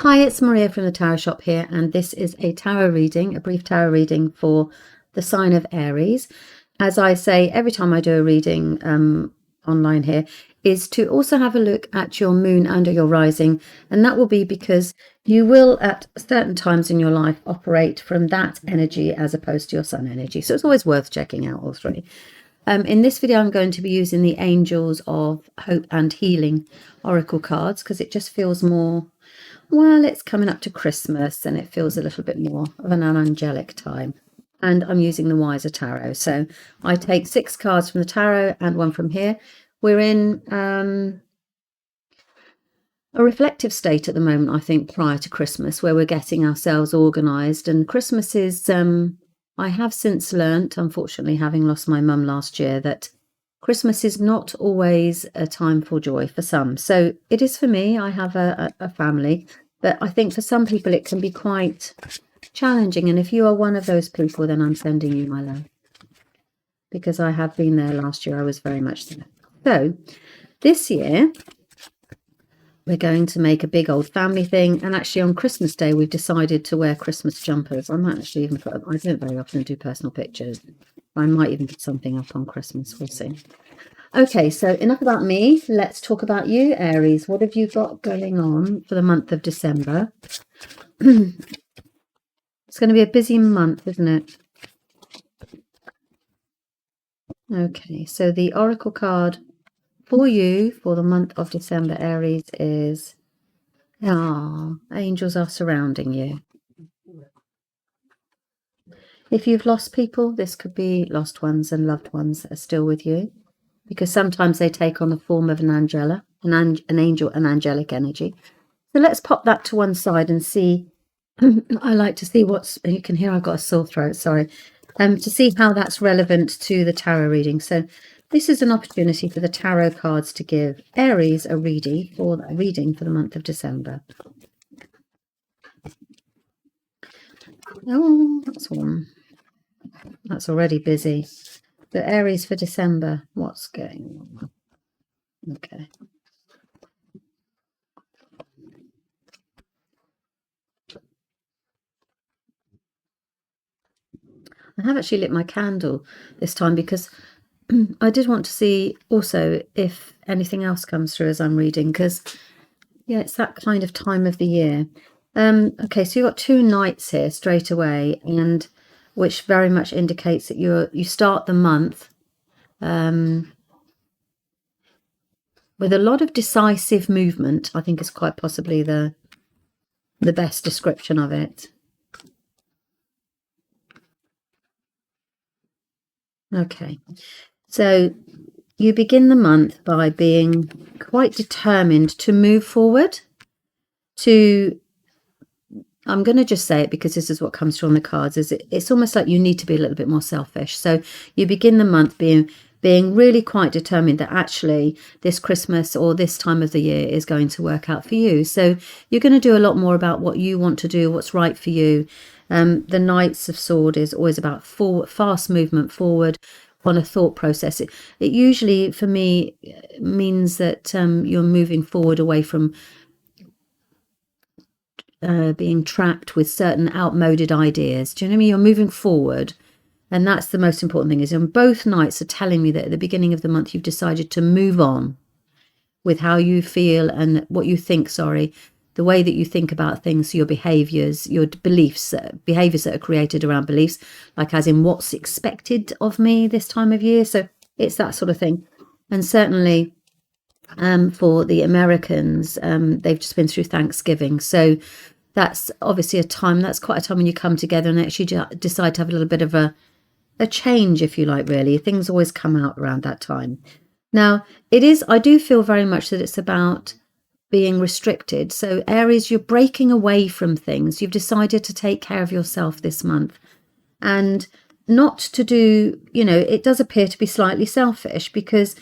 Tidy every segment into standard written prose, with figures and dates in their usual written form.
Hi, it's Maria from the Tarot Shop here, and this is a tarot reading, a brief tarot reading for the sign of Aries. As I say every time I do a reading online here, is to also have a look at your moon and your rising, and that will be because you will at certain times in your life operate from that energy as opposed to your sun energy. So it's always worth checking out all three. In this video, I'm going to be using the Angels of Hope and Healing Oracle cards because it just feels more, well, it's coming up to Christmas and it feels a little bit more of an angelic time. And I'm using the WEISER Tarot. So I take 6 cards from the tarot and 1 from here. We're in a reflective state at the moment, I think, prior to Christmas, where we're getting ourselves organised. And Christmas is, I have since learnt, unfortunately, having lost my mum last year, that Christmas is not always a time for joy for some. So it is for me. I have a family, but I think for some people it can be quite challenging. And if you are one of those people, then I'm sending you my love, because I have been there last year. I was very much there. So this year, we're going to make a big old family thing. And actually on Christmas Day, we've decided to wear Christmas jumpers. I might actually even put, I don't very often do personal pictures. I might even put something up on Christmas. We'll see. Okay, so enough about me. Let's talk about you, Aries. What have you got going on for the month of December? It's going to be a busy month, isn't it? Okay, so the Oracle card for you for the month of December, Aries, is angels are surrounding you. If you've lost people, this could be lost ones and loved ones that are still with you, because sometimes they take on the form of an angel, an angelic energy. So let's pop that to one side and see. I like to see what's, you can hear I've got a sore throat, sorry, to see how that's relevant to the tarot reading. So this is an opportunity for the tarot cards to give Aries a reading for the month of December. Oh, that's one. That's already busy. The Aries for December, what's going on? Okay. I have actually lit my candle this time because I did want to see also if anything else comes through as I'm reading, because yeah, it's that kind of time of the year. Okay, so you've got 2 nights here straight away, and which very much indicates that you start the month with a lot of decisive movement. I think is quite possibly the best description of it. Okay, so you begin the month by being quite determined to move forward, I'm going to just say it because this is what comes through on the cards, is it's almost like you need to be a little bit more selfish. So you begin the month being really quite determined that actually this Christmas or this time of the year is going to work out for you. So you're going to do a lot more about what you want to do, what's right for you. The Knights of Swords is always about fast movement forward on a thought process. It usually, for me, means that you're moving forward away from being trapped with certain outmoded ideas. Do you know what I mean? You're moving forward. And that's the most important thing, is on both nights are telling me that at the beginning of the month, you've decided to move on with how you feel and what you think, the way that you think about things, your behaviours, your beliefs, behaviours that are created around beliefs, like as in what's expected of me this time of year. So it's that sort of thing. And certainly for the Americans, they've just been through Thanksgiving. So that's obviously that's quite a time when you come together and actually decide to have a little bit of a change, if you like, really. Things always come out around that time. Now, I do feel very much that it's about being restricted. So Aries, you're breaking away from things. You've decided to take care of yourself this month, and not to do, it does appear to be slightly selfish, because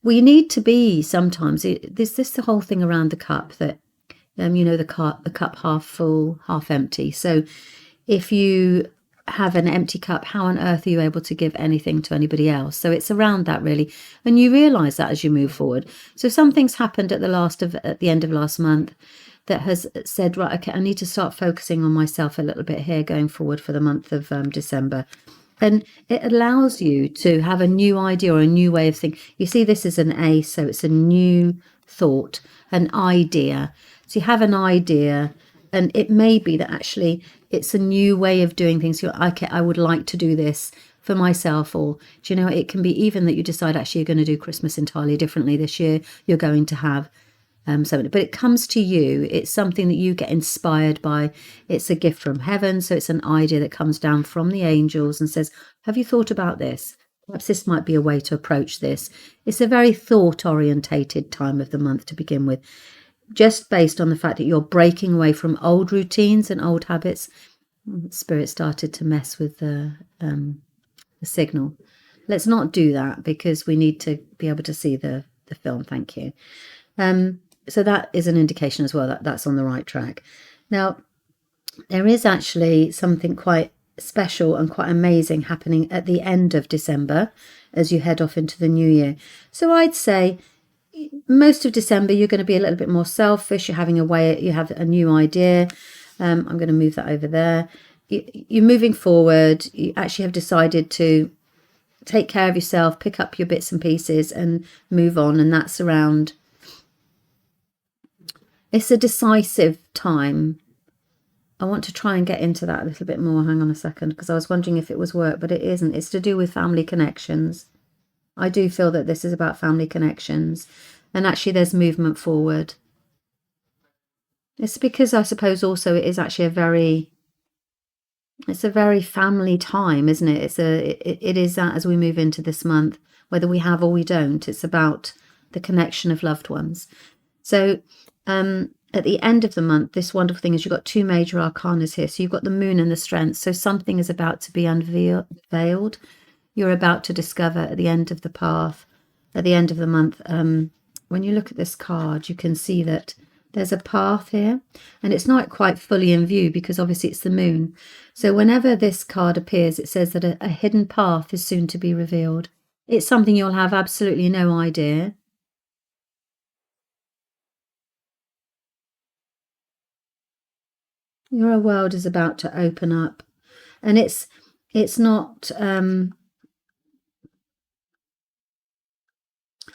we need to be sometimes, there's the whole thing around the cup that, the cup half full, half empty. So if you have an empty cup, how on earth are you able to give anything to anybody else? So it's around that, really. And you realise that as you move forward. So some things happened at the end of last month that has said, right, okay, I need to start focusing on myself a little bit here going forward for the month of December. And it allows you to have a new idea or a new way of thinking. You see, this is an ace, so it's a new thought, an idea. So you have an idea, and it may be that actually it's a new way of doing things. You're okay, I would like to do this for myself, or do you know, it can be even that you decide actually you're going to do Christmas entirely differently this year. You're going to have something, but it comes to you. It's something that you get inspired by. It's a gift from heaven, so it's an idea that comes down from the angels and says, have you thought about this? Perhaps this might be a way to approach this. It's a very thought orientated time of the month to begin with, just based on the fact that you're breaking away from old routines and old habits. Spirit started to mess with the signal. Let's not do that, because we need to be able to see the film. Thank you. So that is an indication as well that that's on the right track. Now, there is actually something quite special and quite amazing happening at the end of December as you head off into the new year. So I'd say most of December you're going to be a little bit more selfish. You're having a way, you have a new idea. I'm going to move that over there. You're moving forward. You actually have decided to take care of yourself, pick up your bits and pieces and move on. And that's around, it's a decisive time. I want to try and get into that a little bit more. Hang on a second, because I was wondering if it was work, but it isn't. It's to do with family connections. I do feel that this is about family connections, and actually there's movement forward. It's because I suppose also it is actually it's a very family time, isn't it? It is that as we move into this month, whether we have or we don't, it's about the connection of loved ones. So at the end of the month, this wonderful thing is you've got two major arcanas here. So you've got the moon and the strength. So something is about to be unveiled. You're about to discover at the end of the path, at the end of the month. When you look at this card, you can see that there's a path here, and it's not quite fully in view because obviously it's the moon. So whenever this card appears, it says that a hidden path is soon to be revealed. It's something you'll have absolutely no idea. Your world is about to open up, and it's not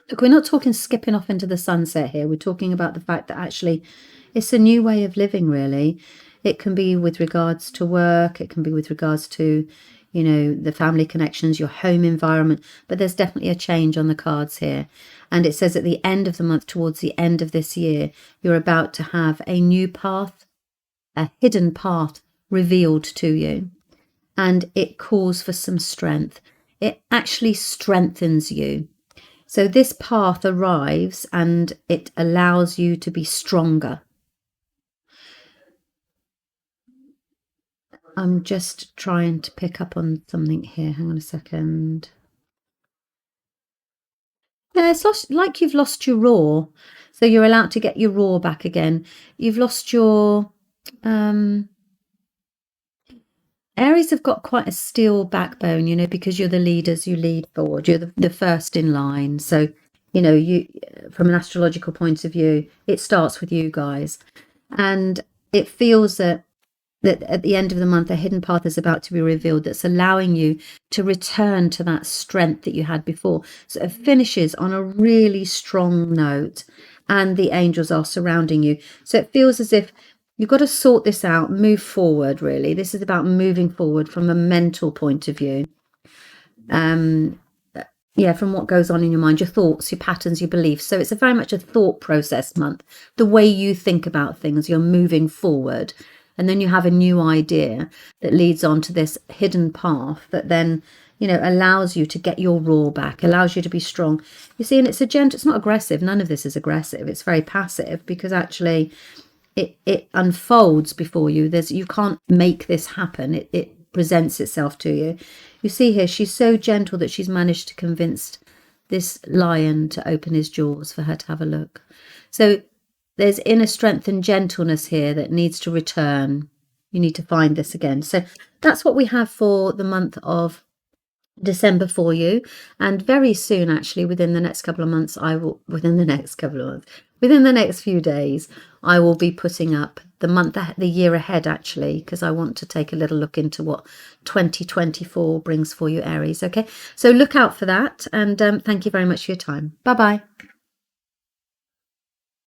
look, we're not talking skipping off into the sunset here. We're talking about the fact that actually it's a new way of living, really. It can be with regards to work. It can be with regards to, you know, the family connections, your home environment. But there's definitely a change on the cards here. And it says at the end of the month, towards the end of this year, you're about to have a new path, a hidden path revealed to you. And it calls for some strength. It actually strengthens you. So this path arrives and it allows you to be stronger. I'm just trying to pick up on something here. Hang on a second. Yeah, it's like you've lost your roar. So you're allowed to get your roar back again. You've lost your... Aries have got quite a steel backbone, you know, because you're the leaders, you lead forward, you're the first in line. So, you know, you, from an astrological point of view, it starts with you guys. And it feels that at the end of the month, a hidden path is about to be revealed that's allowing you to return to that strength that you had before. So it finishes on a really strong note, and the angels are surrounding you. So it feels as if you've got to sort this out, move forward, really. This is about moving forward from a mental point of view. Yeah, from what goes on in your mind, your thoughts, your patterns, your beliefs. So it's very much a thought process month. The way you think about things, you're moving forward. And then you have a new idea that leads on to this hidden path that then, you know, allows you to get your roar back, allows you to be strong. You see, and it's it's not aggressive. None of this is aggressive. It's very passive, because actually it unfolds before you. You can't make this happen. It presents itself to you. You see here, she's so gentle that she's managed to convince this lion to open his jaws for her to have a look. So there's inner strength and gentleness here that needs to return. You need to find this again. So that's what we have for the month of December for you, and very soon, actually, within the next couple of months, within the next few days, I will be putting up the year ahead, actually, because I want to take a little look into what 2024 brings for you, Aries. Okay, so look out for that, and thank you very much for your time. Bye bye.